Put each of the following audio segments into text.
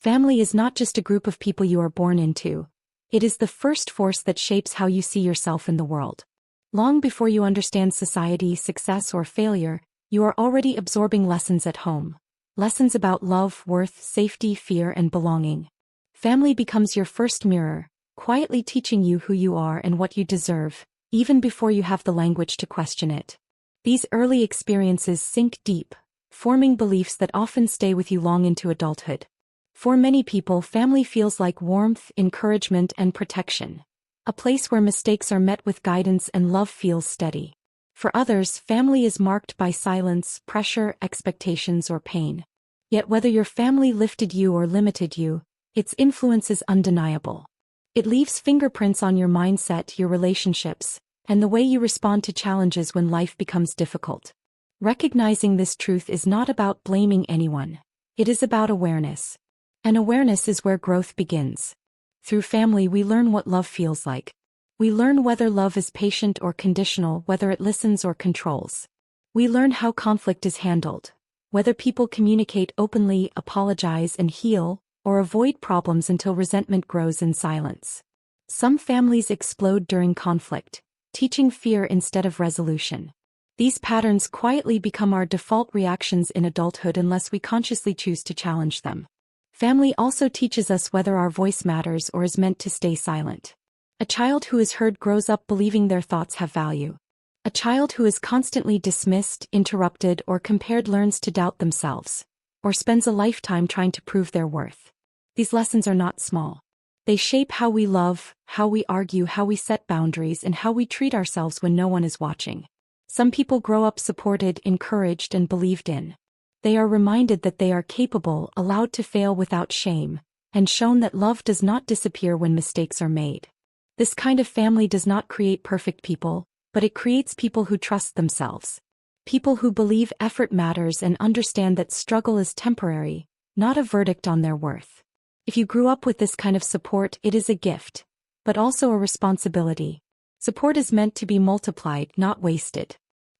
Family is not just a group of people you are born into. It is the first force that shapes how you see yourself in the world. Long before you understand society, success, or failure, you are already absorbing lessons at home. Lessons about love, worth, safety, fear, and belonging. Family becomes your first mirror, quietly teaching you who you are and what you deserve, even before you have the language to question it. These early experiences sink deep, forming beliefs that often stay with you long into adulthood. For many people, family feels like warmth, encouragement, and protection. A place where mistakes are met with guidance and love feels steady. For others, family is marked by silence, pressure, expectations, or pain. Yet whether your family lifted you or limited you, its influence is undeniable. It leaves fingerprints on your mindset, your relationships, and the way you respond to challenges when life becomes difficult. Recognizing this truth is not about blaming anyone. It is about awareness. And awareness is where growth begins. Through family, we learn what love feels like. We learn whether love is patient or conditional, whether it listens or controls. We learn how conflict is handled, whether people communicate openly, apologize, and heal, or avoid problems until resentment grows in silence. Some families explode during conflict, teaching fear instead of resolution. These patterns quietly become our default reactions in adulthood unless we consciously choose to challenge them. Family also teaches us whether our voice matters or is meant to stay silent. A child who is heard grows up believing their thoughts have value. A child who is constantly dismissed, interrupted, or compared learns to doubt themselves, or spends a lifetime trying to prove their worth. These lessons are not small. They shape how we love, how we argue, how we set boundaries, and how we treat ourselves when no one is watching. Some people grow up supported, encouraged, and believed in. They are reminded that they are capable, allowed to fail without shame, and shown that love does not disappear when mistakes are made. This kind of family does not create perfect people, but it creates people who trust themselves. People who believe effort matters and understand that struggle is temporary, not a verdict on their worth. If you grew up with this kind of support, it is a gift, but also a responsibility. Support is meant to be multiplied, not wasted.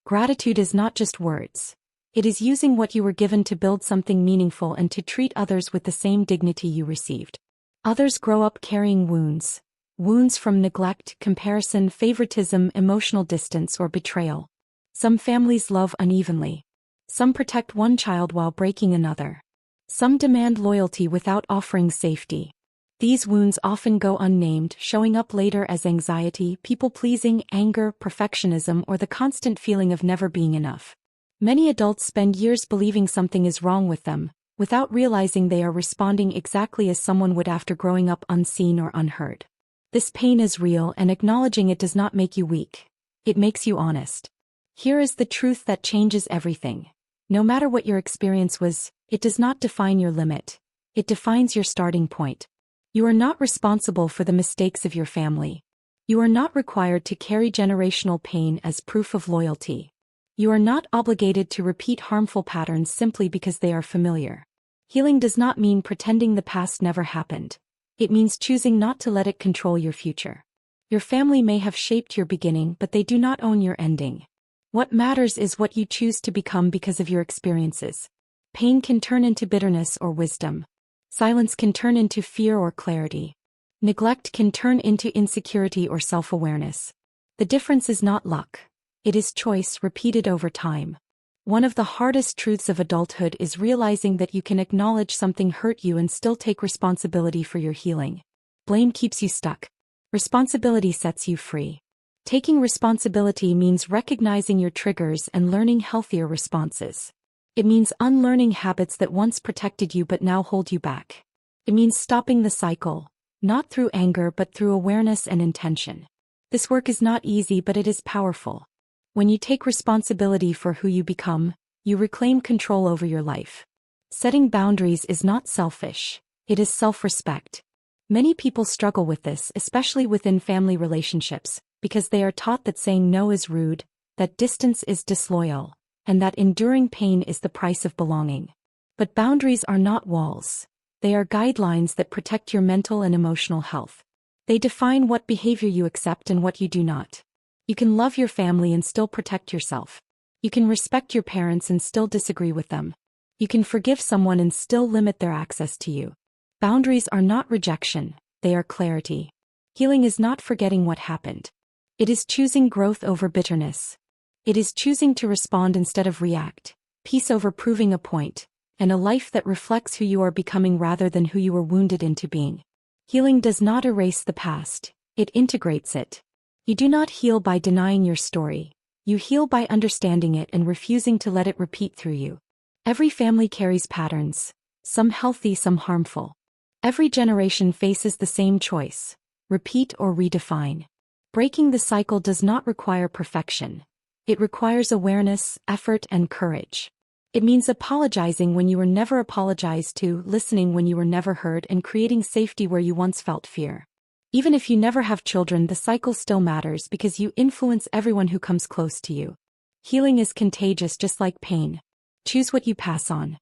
Gratitude is not just words. It is using what you were given to build something meaningful and to treat others with the same dignity you received. Others grow up carrying wounds. Wounds from neglect, comparison, favoritism, emotional distance, or betrayal. Some families love unevenly. Some protect one child while breaking another. Some demand loyalty without offering safety. These wounds often go unnamed, showing up later as anxiety, people-pleasing, anger, perfectionism, or the constant feeling of never being enough. Many adults spend years believing something is wrong with them, without realizing they are responding exactly as someone would after growing up unseen or unheard. This pain is real, and acknowledging it does not make you weak. It makes you honest. Here is the truth that changes everything. No matter what your experience was, it does not define your limit. It defines your starting point. You are not responsible for the mistakes of your family. You are not required to carry generational pain as proof of loyalty. You are not obligated to repeat harmful patterns simply because they are familiar. Healing does not mean pretending the past never happened. It means choosing not to let it control your future. Your family may have shaped your beginning, but they do not own your ending. What matters is what you choose to become because of your experiences. Pain can turn into bitterness or wisdom. Silence can turn into fear or clarity. Neglect can turn into insecurity or self-awareness. The difference is not luck. It is choice repeated over time. One of the hardest truths of adulthood is realizing that you can acknowledge something hurt you and still take responsibility for your healing. Blame keeps you stuck. Responsibility sets you free. Taking responsibility means recognizing your triggers and learning healthier responses. It means unlearning habits that once protected you but now hold you back. It means stopping the cycle, not through anger but through awareness and intention. This work is not easy, but it is powerful. When you take responsibility for who you become, you reclaim control over your life. Setting boundaries is not selfish. It is self-respect. Many people struggle with this, especially within family relationships, because they are taught that saying no is rude, that distance is disloyal, and that enduring pain is the price of belonging. But boundaries are not walls. They are guidelines that protect your mental and emotional health. They define what behavior you accept and what you do not. You can love your family and still protect yourself. You can respect your parents and still disagree with them. You can forgive someone and still limit their access to you. Boundaries are not rejection, they are clarity. Healing is not forgetting what happened. It is choosing growth over bitterness. It is choosing to respond instead of react, peace over proving a point, and a life that reflects who you are becoming rather than who you were wounded into being. Healing does not erase the past, it integrates it. You do not heal by denying your story. You heal by understanding it and refusing to let it repeat through you. Every family carries patterns, some healthy, some harmful. Every generation faces the same choice: repeat or redefine. Breaking the cycle does not require perfection. It requires awareness, effort, and courage. It means apologizing when you were never apologized to, listening when you were never heard, and creating safety where you once felt fear. Even if you never have children, the cycle still matters because you influence everyone who comes close to you. Healing is contagious just like pain. Choose what you pass on.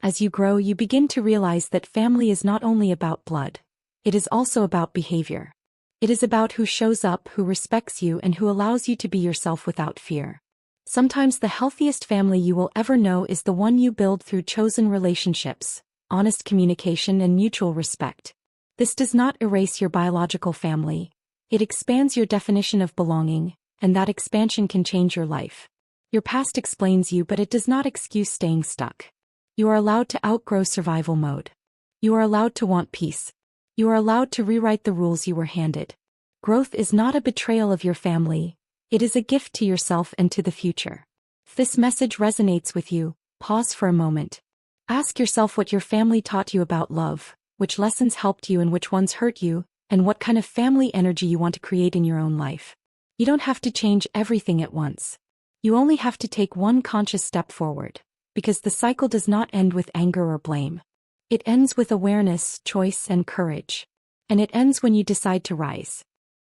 As you grow, you begin to realize that family is not only about blood. It is also about behavior. It is about who shows up, who respects you, and who allows you to be yourself without fear. Sometimes the healthiest family you will ever know is the one you build through chosen relationships, honest communication, and mutual respect. This does not erase your biological family. It expands your definition of belonging, and that expansion can change your life. Your past explains you, but it does not excuse staying stuck. You are allowed to outgrow survival mode. You are allowed to want peace. You are allowed to rewrite the rules you were handed. Growth is not a betrayal of your family. It is a gift to yourself and to the future. If this message resonates with you, pause for a moment. Ask yourself what your family taught you about love, which lessons helped you and which ones hurt you, and what kind of family energy you want to create in your own life. You don't have to change everything at once. You only have to take one conscious step forward. Because the cycle does not end with anger or blame. It ends with awareness, choice, and courage. And it ends when you decide to rise.